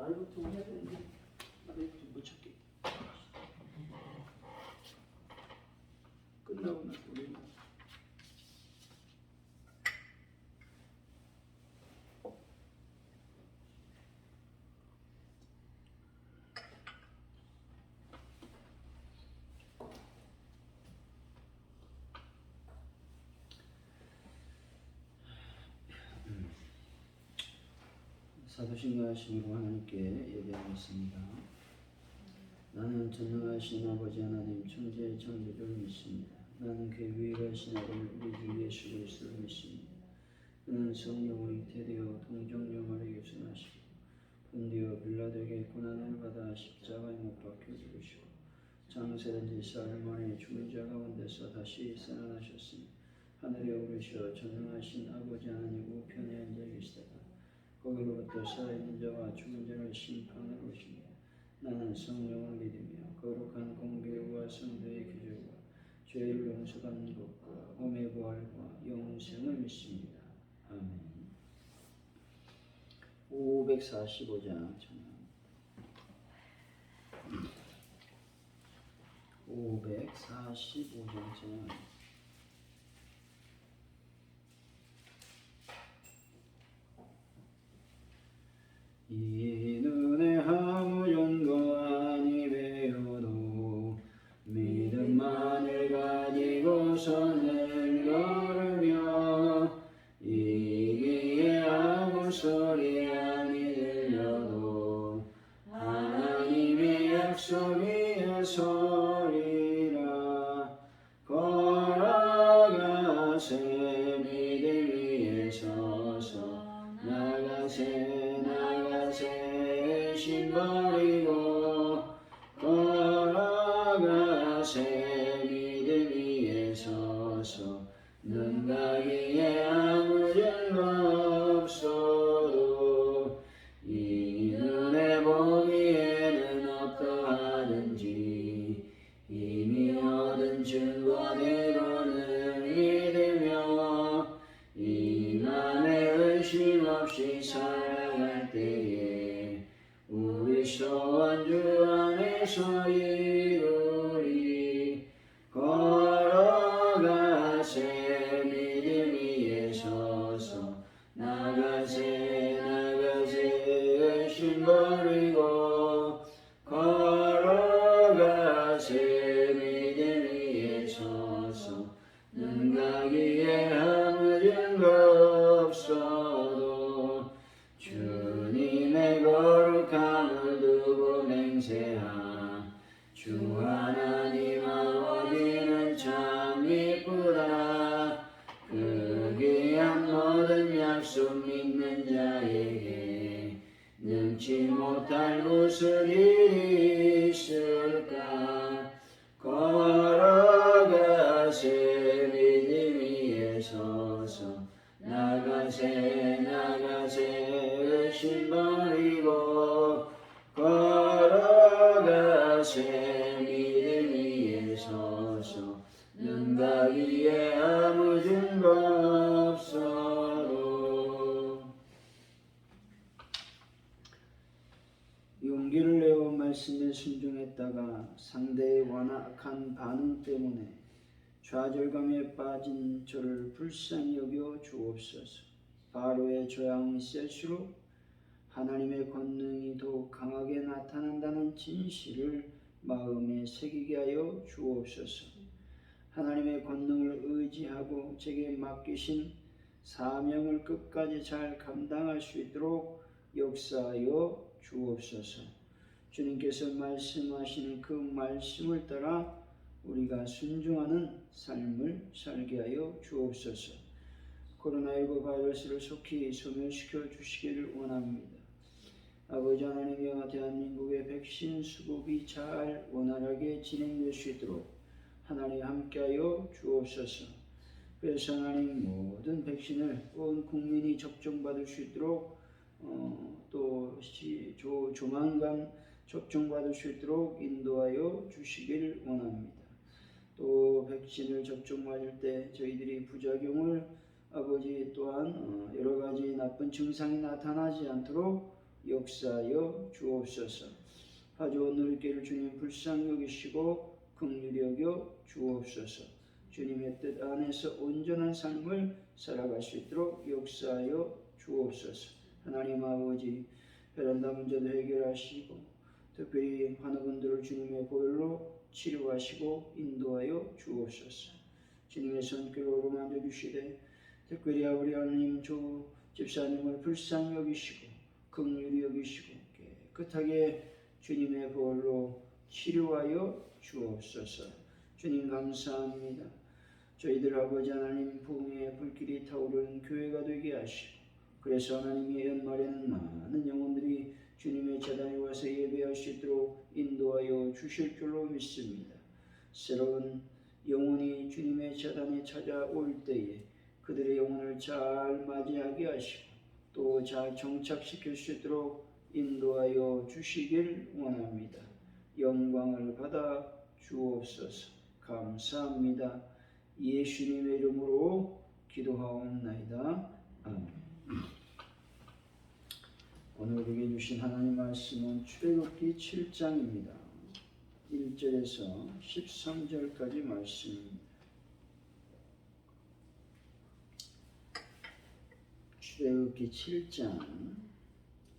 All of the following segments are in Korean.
날부터 해야 되는데 날부터 못 찾게. 끝나고 나서 우리는 사도신경하심으로 하나님께 예배하겠습니다. 나는 전능하신 아버지 하나님 천지의 창조주를 믿습니다. 나는 그 유일하신 아들 우리 주 예수 그리스도를 믿습니다. 그는 성령으로 잉태되어 동정녀 마리아에게 순하시고 본디오 빌라도에게 고난을 받아 십자가에 못 박혀 죽으시고 장세된 지 사흘 만에 죽은 자 가운데서 다시 살아나셨으니 하늘에 오르시어 전능하신 아버지 하나님 우편에 앉아 계시다가 거기로부터 살아있는 자와 죽은 자를 심판하러 오십니다. 나는 성령을 믿으며 거룩한 공교와 성도의 교제와 죄를 용서받는 것과 몸의 부활과 영생을 믿습니다. 아멘. 545장 청합니다. 545장 청합니다. 이 눈에 아무 연고 아니 배워도 믿음만을 가지고 선을 걸으며 이기에 아무 소리 아니 들려도 하나님의 약속이여 소리라 걸어가세 믿음 위에 서서 나가세 신 버리고 걸어가세 믿음 위에 서서 눈 가기에 아무 증거 없어도 이 눈에 보기에는 어떠하든지 이미 얻은 증거대로는 믿으며 이 맘에 의심 없이 살아갈 때에 우리 소원 주 안에서 이루리 걸어가세 믿음 위에 서서 나가세 의심 버리고 걸어가세 믿음 위에 서서 눈 가기에 아무 증거 없어도 주님의 거룩함을 두고 맹세하 주 하나님 아버지는 참 이쁘다 그 귀한 모든 약속 믿는 자에게 능치 못할 무슨 일이 있을까 걸어가세 믿음 위에 서서 나가세 의심 버리고 걸어가세 믿음 위에 서서 눈 가기에 아무 증거 없어도 용기를 내어 말씀에 순종했다가 상대의 완악한 반응 때문에 좌절감에 빠진 저를 불쌍히 여겨 주옵소서. 바로의 저항이 셀수록 하나님의 권능이 더욱 강하게 나타난다는 진실을 마음에 새기게 하여 주옵소서. 하나님의 권능을 의지하고 제게 맡기신 사명을 끝까지 잘 감당할 수 있도록 역사하여 주옵소서. 주님께서 말씀하시는 그 말씀을 따라 우리가 순종하는 삶을 살게 하여 주옵소서. 코로나19 바이러스를 속히 소멸시켜 주시기를 원합니다. 아버지 하나님이여 대한민국의 백신 수급이 잘 원활하게 진행될 수 있도록 하나님 함께하여 주옵소서. 그래서 하나님 모든 백신을 온 국민이 접종받을 수 있도록 또 조만간 접종받을 수 있도록 인도하여 주시길 원합니다. 또 백신을 접종받을 때 저희들이 부작용을 아버지 또한 여러 가지 나쁜 증상이 나타나지 않도록 역사하여 주옵소서. 가져온 우리께를 주님 불쌍히 여기시고 긍휼히 여겨 주옵소서. 주님의 뜻 안에서 온전한 삶을 살아갈 수 있도록 역사하여 주옵소서. 하나님 아버지, 베란다 문제도 해결하시고 특별히 환우분들을 주님의 보혈로 치료하시고 인도하여 주옵소서. 주님의 손길로 만져주시되 특별히 우리 하나님 조 집사님을 불쌍히 여기시고 긍휼히 여기시고 깨끗하게 주님의 보혈로 치료하여 주옵소서. 주님 감사합니다. 저희들 아버지 하나님 부흥의 불길이 타오르는 교회가 되게 하시고 그래서 하나님의 연말에는 많은 영혼들이 주님의 제단에 와서 예배할 수 있도록 인도하여 주실 줄로 믿습니다. 새로운 영혼이 주님의 제단에 찾아올 때에 그들의 영혼을 잘 맞이하게 하시고 또 잘 정착시킬 수 있도록 인도하여 주시길 원합니다. 영광을 받아 주옵소서. 감사합니다. 예수님의 이름으로 기도하옵나이다. 아멘. 오늘 우리에게 주신 하나님 말씀은 출애굽기 7장입니다. 1절에서 13절까지 말씀입니다. 출애굽기 7장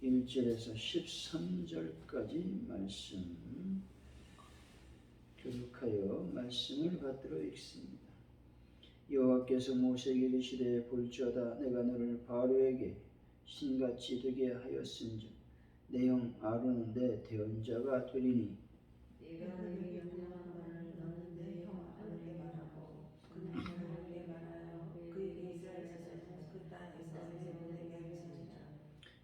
1절에서 13절까지 말씀 교독하여 말씀을 받들어 읽습니다. 여호와께서 모세에게 이르시되 볼지어다 내가 너를 바로에게 신같이 되게 하였은즉 내 형 아론은 내 대언자가 되리니 내가 너에게 명령한 말을 너는 내 형 아론에게 말하고 그는 바로에게 말하여 그에게 이스라엘 자손은 그 땅에서 내보내게 할지니라.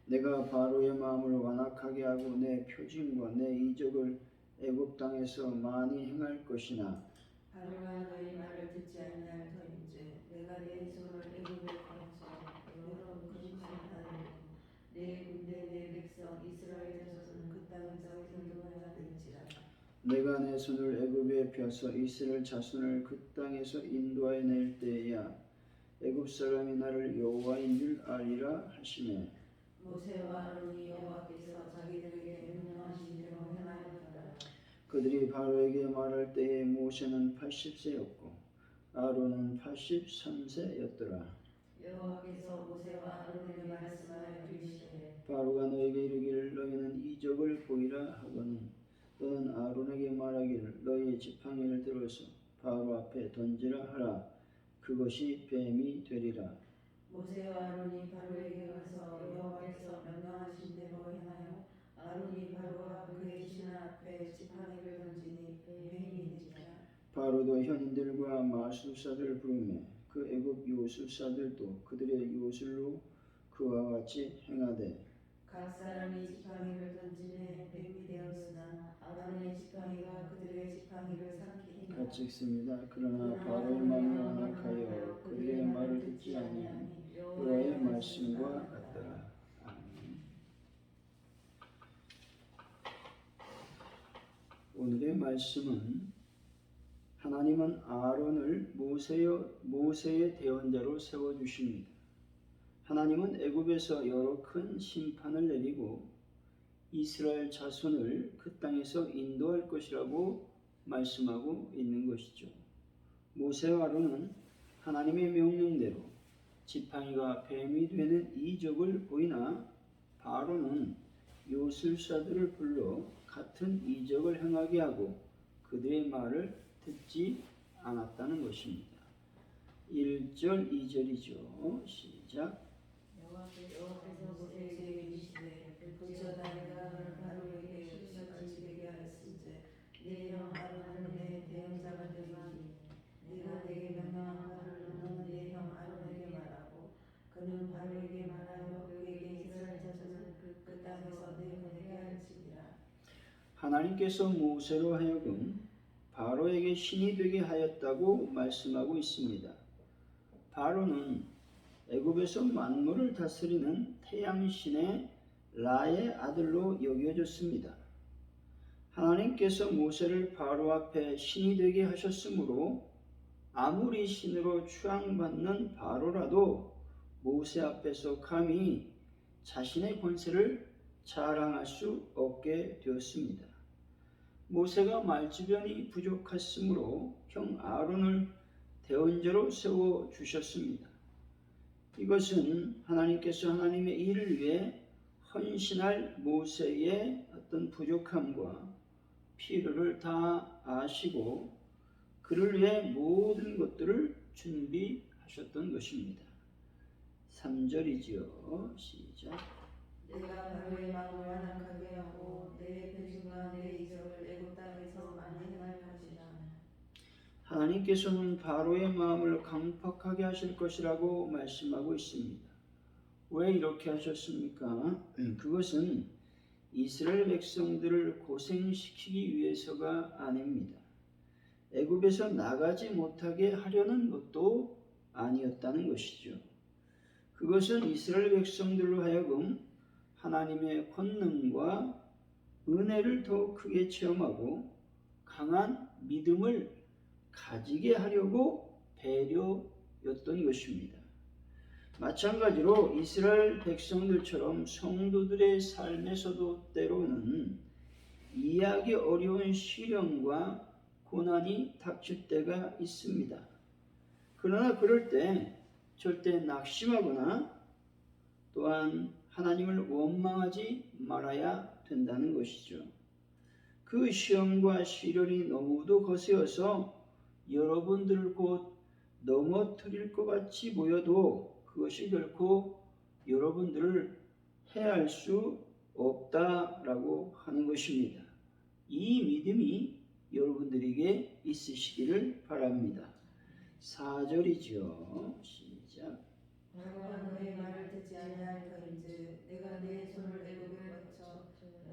내가 바로의 마음을 완악하게 하고 내 표징과 내 이적을 애굽 땅에서 많이 행할 것이나 바로가 너희 말을 듣지 아니할 터인즉 내가 내 손을 애굽에 펴서 여러 큰 강하고 내 군대 내 백성 이스라엘 자손은 그 땅에서 인도하여 될지라. 내가 내 손을 애굽에 펴서 이스라엘 자손을 그 땅에서 인도하여 낼 때야 애굽 사람이 나를 여호와인 줄 알리라 하시매 모세와 아론이 여호와께서 자기들에게 명령하신 대로 행하였더라. 그들이 바로에게 말할 때에 모세는 80세였고 아론은 83세였더라. 여호와께서 모세와 아론에게 말씀하여 이르시되 바로가 너에게 이르기를 너희는 이적을 보이라 하거늘 너는 아론에게 말하기를 너희의 지팡이를 들어서 바로 앞에 던지라 하라. 그것이 뱀이 되리라. 모세와 아론이 바로에게 가서 여호와께서 명령하신 대로 행하여 아론이 바로와 그의 신하 앞에 지팡이를 던지니 뱀이 되니라. 바로도 현인들과 마술사들을 부르매 그 애굽 요술사들도 그들의 요술로 그와 같이 행하되 각 사람이 지팡이를 던지매 뱀이 되었으나 아론의 지팡이가 그들의 지팡이를 삼키니라. 같이 읽습니다. 그러나 바로의 마음을 완악하여 그들의 말을 듣지 아니하니 여호와의 말씀과 같더라. 아멘. 오늘의 말씀은 하나님은 아론을 모세의 대언자로 세워주십니다. 하나님은 애굽에서 여러 큰 심판을 내리고 이스라엘 자손을 그 땅에서 인도할 것이라고 말씀하고 있는 것이죠. 모세와 아론은 하나님의 명령대로 지팡이가 뱀이 되는 이적을 보이나 바로는 요술사들을 불러 같은 이적을 행하게 하고 그들의 말을 듣지 않았다는 것입니다. 1절 2절이죠. 시작. 여호와께서 모세에게 이르시되 볼지어다 내가 너를 바로에게 신같이 되게 하였은즉 내 형 아론은 내 대언자가 되리니 내가 내게 명령한 말을 너는 내 형 아론에게 말하고 그는 바로에게 말하여 그에게 이스라엘 자손은 그 땅에서 내보내게 할지니라. 하나님께서 모세로 하여금 바로에게 신이 되게 하였다고 말씀하고 있습니다. 바로는 애굽에서 만물을 다스리는 태양신의 라의 아들로 여겨졌습니다. 하나님께서 모세를 바로 앞에 신이 되게 하셨으므로 아무리 신으로 추앙받는 바로라도 모세 앞에서 감히 자신의 권세를 자랑할 수 없게 되었습니다. 모세가 말주변이 부족했으므로 형 아론을 대언자로 세워주셨습니다. 이것은 하나님께서 하나님의 일을 위해 헌신할 모세의 어떤 부족함과 필요를 다 아시고 그를 위해 모든 것들을 준비하셨던 것입니다. 3절이지요. 시작. 내가 바로의 마음을 완악하게 하고 내 백성과 내 이적을 애굽 땅에서 많이 행할 것이라. 하나님께서는 바로의 마음을 강팍하게 하실 것이라고 말씀하고 있습니다. 왜 이렇게 하셨습니까? 그것은 이스라엘 백성들을 고생시키기 위해서가 아닙니다. 애굽에서 나가지 못하게 하려는 것도 아니었다는 것이죠. 그것은 이스라엘 백성들로 하여금 하나님의 권능과 은혜를 더 크게 체험하고 강한 믿음을 가지게 하려고 배려였던 것입니다. 마찬가지로 이스라엘 백성들처럼 성도들의 삶에서도 때로는 이해하기 어려운 시련과 고난이 닥칠 때가 있습니다. 그러나 그럴 때 절대 낙심하거나 또한 하나님을 원망하지 말아야 된다는 것이죠. 그 시험과 시련이 너무도 거세어서 여러분들을 곧 넘어뜨릴 것 같이 보여도 그것이 결코 여러분들을 해할 수 없다라고 하는 것입니다. 이 믿음이 여러분들에게 있으시기를 바랍니다. 4절이죠. 시작. 바로가 너의 말을 듣지 아니할터인즉 내가 내 손을 애굽에 거쳐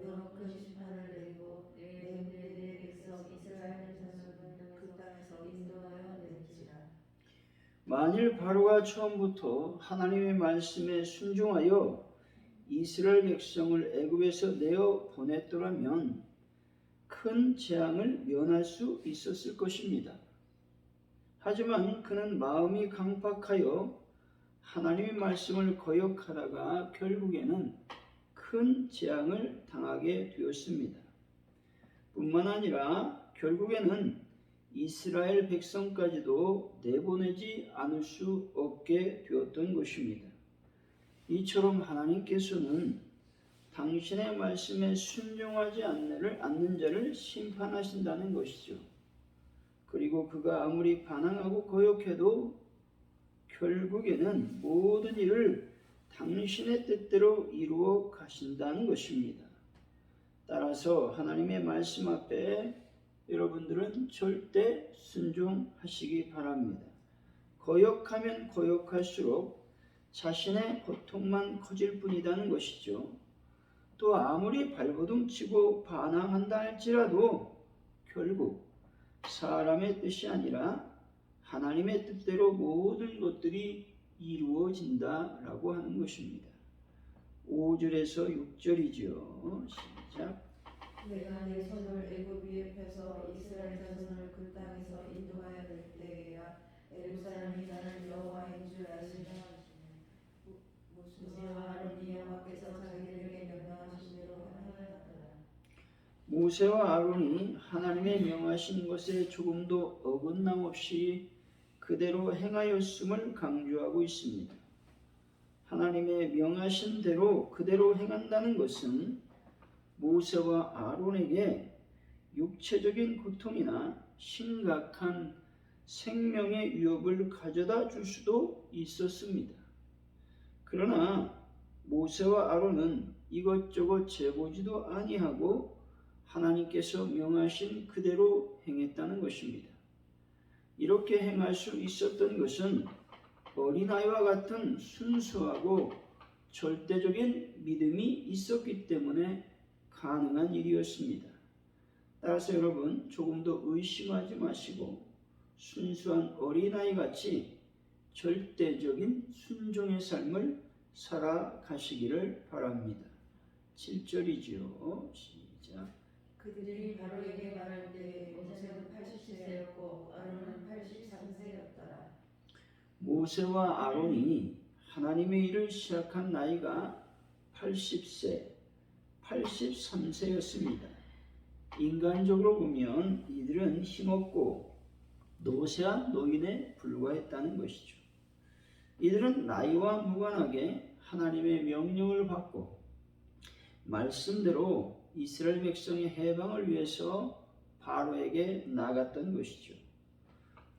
여러 큰 심판을 내리고 내 백성 이스라엘 자손은 그 땅에서 인도하여 낼지라. 만일 바로가 처음부터 하나님의 말씀에 순종하여 이스라엘 백성을 애굽에서 내어 보냈더라면 큰 재앙을 면할 수 있었을 것입니다. 하지만 그는 마음이 강팍하여 하나님의 말씀을 거역하다가 결국에는 큰 재앙을 당하게 되었습니다. 뿐만 아니라 결국에는 이스라엘 백성까지도 내보내지 않을 수 없게 되었던 것입니다. 이처럼 하나님께서는 당신의 말씀에 순종하지 않는 자를 심판하신다는 것이죠. 그리고 그가 아무리 반항하고 거역해도 결국에는 모든 일을 당신의 뜻대로 이루어 가신다는 것입니다. 따라서 하나님의 말씀 앞에 여러분들은 절대 순종하시기 바랍니다. 거역하면 거역할수록 자신의 고통만 커질 뿐이라는 것이죠. 또 아무리 발버둥치고 반항한다 할지라도 결국 사람의 뜻이 아니라 하나님의 뜻대로 모든 것들이 이루어진다라고 하는 것입니다. 5절에서 6절이죠. 시작. 내가 내 손을 애굽 위에 펴서 이스라엘 자손을 그 땅에서 인도하여 낼 때에야 애굽 사람이 나는 여호와인 줄 아시리라. 모세와 아론이 여호와께서 자기들에게 명령하신 대로 행하였더라. 모세와 아론이 하나님의 명하신 것에 조금도 어긋남 없이 그대로 행하였음을 강조하고 있습니다. 하나님의 명하신 대로 그대로 행한다는 것은 모세와 아론에게 육체적인 고통이나 심각한 생명의 위협을 가져다 줄 수도 있었습니다. 그러나 모세와 아론은 이것저것 재보지도 아니하고 하나님께서 명하신 그대로 행했다는 것입니다. 이렇게 행할 수 있었던 것은 어린아이와 같은 순수하고 절대적인 믿음이 있었기 때문에 가능한 일이었습니다. 따라서 여러분 조금도 의심하지 마시고 순수한 어린아이 같이 절대적인 순종의 삶을 살아가시기를 바랍니다. 7절이지요. 시작. 그들이 바로에게 말할 때 모세는 80세였고 아론은 83세였더라. 모세와 아론이 하나님의 일을 시작한 나이가 80세, 83세였습니다. 인간적으로 보면 이들은 힘없고 노쇠한 노인에 불과했다는 것이죠. 이들은 나이와 무관하게 하나님의 명령을 받고 말씀대로 이스라엘 백성의 해방을 위해서 바로에게 나갔던 것이죠.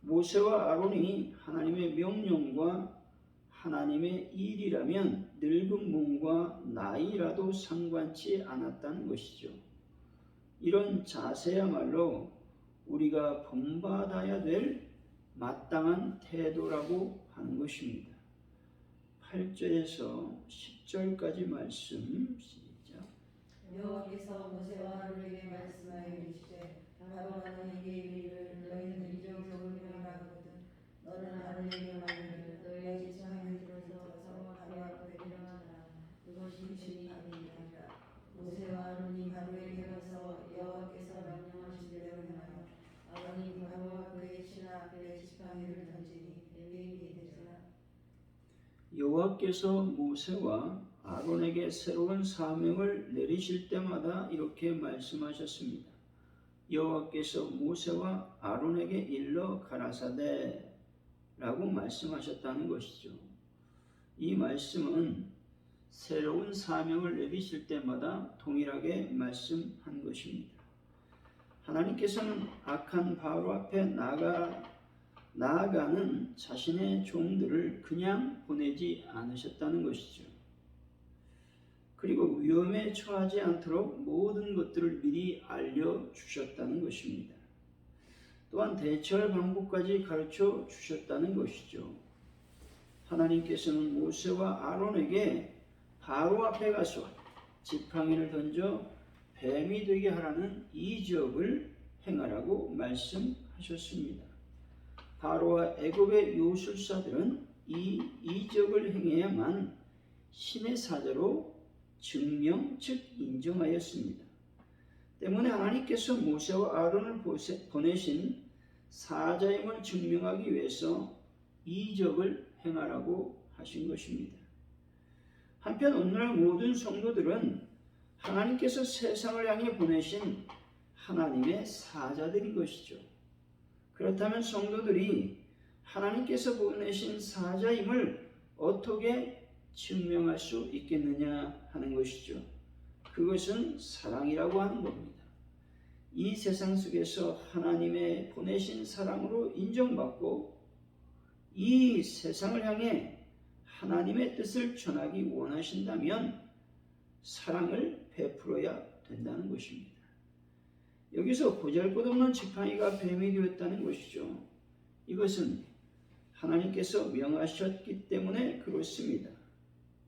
모세와 아론이 하나님의 명령과 하나님의 일이라면 늙은 몸과 나이라도 상관치 않았다는 것이죠. 이런 자세야말로 우리가 본받아야 될 마땅한 태도라고 하는 것입니다. 8절에서 10절까지 말씀 시작. 여호와께서 모세와 아론에게 말씀하여 이르시되 바로가 너희에게 이르기를 너희는 이적을 행하거든 너는 아론에게 말하기를 너희의 지팡이를 들어서 바로 앞에 일어나라 그것이 주의 아니니라. 모세와 아론이 바로에게 가서 여호와께서 명령하신 대로 행하여 아론이 바로와 그의 신하 앞에 지팡이를 던지니 뱀이 되더라. 여호와께서 모세와 아론에게 새로운 사명을 내리실 때마다 이렇게 말씀하셨습니다. 여호와께서 모세와 아론에게 일러 가라사대 라고 말씀하셨다는 것이죠. 이 말씀은 새로운 사명을 내리실 때마다 동일하게 말씀한 것입니다. 하나님께서는 악한 바로 앞에 나아가는 자신의 종들을 그냥 보내지 않으셨다는 것이죠. 그리고 위험에 처하지 않도록 모든 것들을 미리 알려주셨다는 것입니다. 또한 대처할 방법까지 가르쳐 주셨다는 것이죠. 하나님께서는 모세와 아론에게 바로 앞에 가서 지팡이를 던져 뱀이 되게 하라는 이적을 행하라고 말씀하셨습니다. 바로와 애굽의 요술사들은 이 이적을 행해야만 신의 사자로 증명 즉 인정하였습니다. 때문에 하나님께서 모세와 아론을 보내신 사자임을 증명하기 위해서 이적을 행하라고 하신 것입니다. 한편 오늘날 모든 성도들은 하나님께서 세상을 향해 보내신 하나님의 사자들인 것이죠. 그렇다면 성도들이 하나님께서 보내신 사자임을 어떻게 증명할 수 있겠느냐 하는 것이죠. 그것은 사랑이라고 하는 겁니다. 이 세상 속에서 하나님의 보내신 사랑으로 인정받고 이 세상을 향해 하나님의 뜻을 전하기 원하신다면 사랑을 베풀어야 된다는 것입니다. 여기서 보잘것없는 지팡이가 뱀이 되었다는 것이죠. 이것은 하나님께서 명하셨기 때문에 그렇습니다.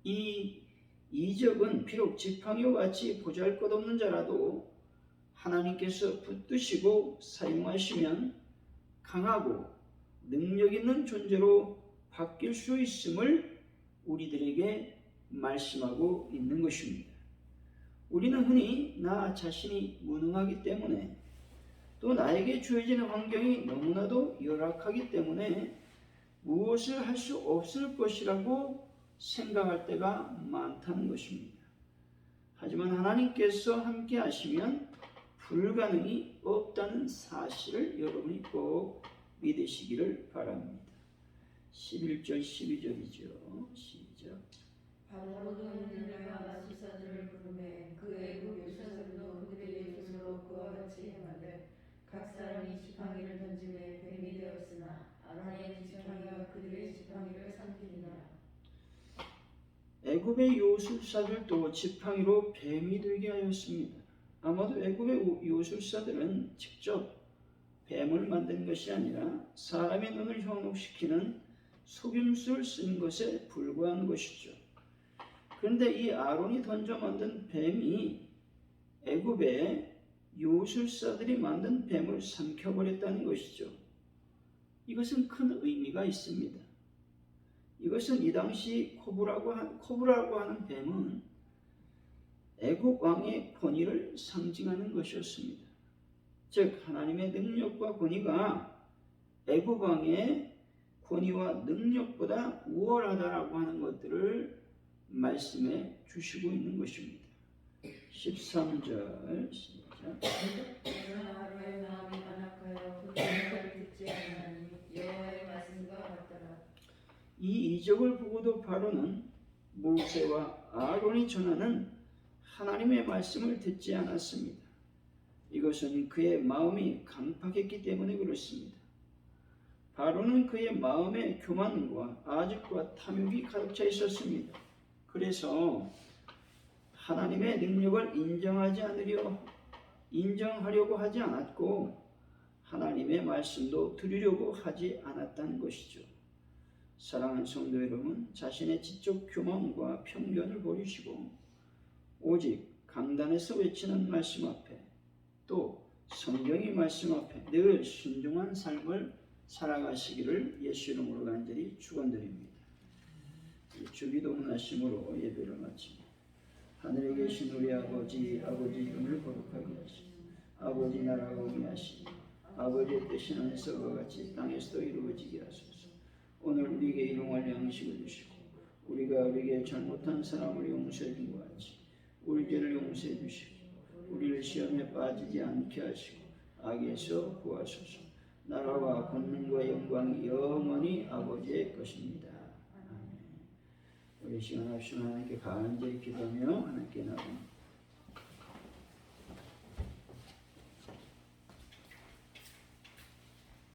이 이적은 비록 지팡이와 같이 보잘것없는 자라도 하나님께서 붙드시고 사용하시면 강하고 능력 있는 존재로 바뀔 수 있음을 우리들에게 말씀하고 있는 것입니다. 우리는 흔히 나 자신이 무능하기 때문에 또 나에게 주어지는 환경이 너무나도 열악하기 때문에 무엇을 할 수 없을 것이라고 생각할 때가 많다는 것입니다. 하지만 하나님께서 함께 하시면 불가능이 없다는 사실을 여러분이 꼭 믿으시기를 바랍니다. 11절 12절이죠. 시작. 바로도 인내와 술사들을 부르매 그 애굽 요술사들도 그들의 요술로 그와 같이 행하되 각 사람이 지팡이를 던지매 뱀이 되었으나 아론의 지팡이가 그들의 지팡이를 삼키니라. 애굽의 요술사들도 지팡이로 뱀이 되게 하였습니다. 아마도 애굽의 요술사들은 직접 뱀을 만든 것이 아니라 사람의 눈을 현혹시키는 속임수를 쓴 것에 불과한 것이죠. 그런데 이 아론이 던져 만든 뱀이 애굽의 요술사들이 만든 뱀을 삼켜버렸다는 것이죠. 이것은 큰 의미가 있습니다. 이것은 이 당시 코브라고 하는 뱀은 애굽 왕의 권위를 상징하는 것이었습니다. 즉 하나님의 능력과 권위가 애굽 왕의 권위와 능력보다 우월하다라고 하는 것들을 말씀해 주시고 있는 것입니다. 13절 시작. 저는 하루에 마음이 완악하여 그 말을 듣지 않으니 여호와의 말씀과 같더라. 이 이적을 보고도 바로는 모세와 아론이 전하는 하나님의 말씀을 듣지 않았습니다. 이것은 그의 마음이 강팍했기 때문에 그렇습니다. 바로는 그의 마음에 교만과 아집과 탐욕이 가득 차 있었습니다. 그래서 하나님의 능력을 인정하려고 하지 않았고 하나님의 말씀도 들으려고 하지 않았다는 것이죠. 사랑하는 성도 여러분, 자신의 지적 교만과 편견을 버리시고 오직 강단에서 외치는 말씀 앞에 또 성경의 말씀 앞에 늘 순종한 삶을 살아가시기를 예수 이름으로 간절히 축원드립니다. 주기도 문하심으로 예배를 마칩니다. 하늘에 계신 우리 아버지 이름을 거룩하게 하시고 아버지 나라가 오게 하시고 아버지의 뜻이 하늘에서와 같이 땅에서도 이루어지게 하소서. 오늘 우리에게 일용할 양식을 주시고 우리가 우리에게 잘못한 사람을 용서해 준 것 같이 우리 죄를 용서해 주시고 우리를 시험에 빠지지 않게 하시고 악에서 구하소서. 나라와 권능과 영광이 영원히 아버지의 것입니다. 아멘. 우리 시간 없이 하나님께 간절히 기도하며 하나님께 나아갑니다.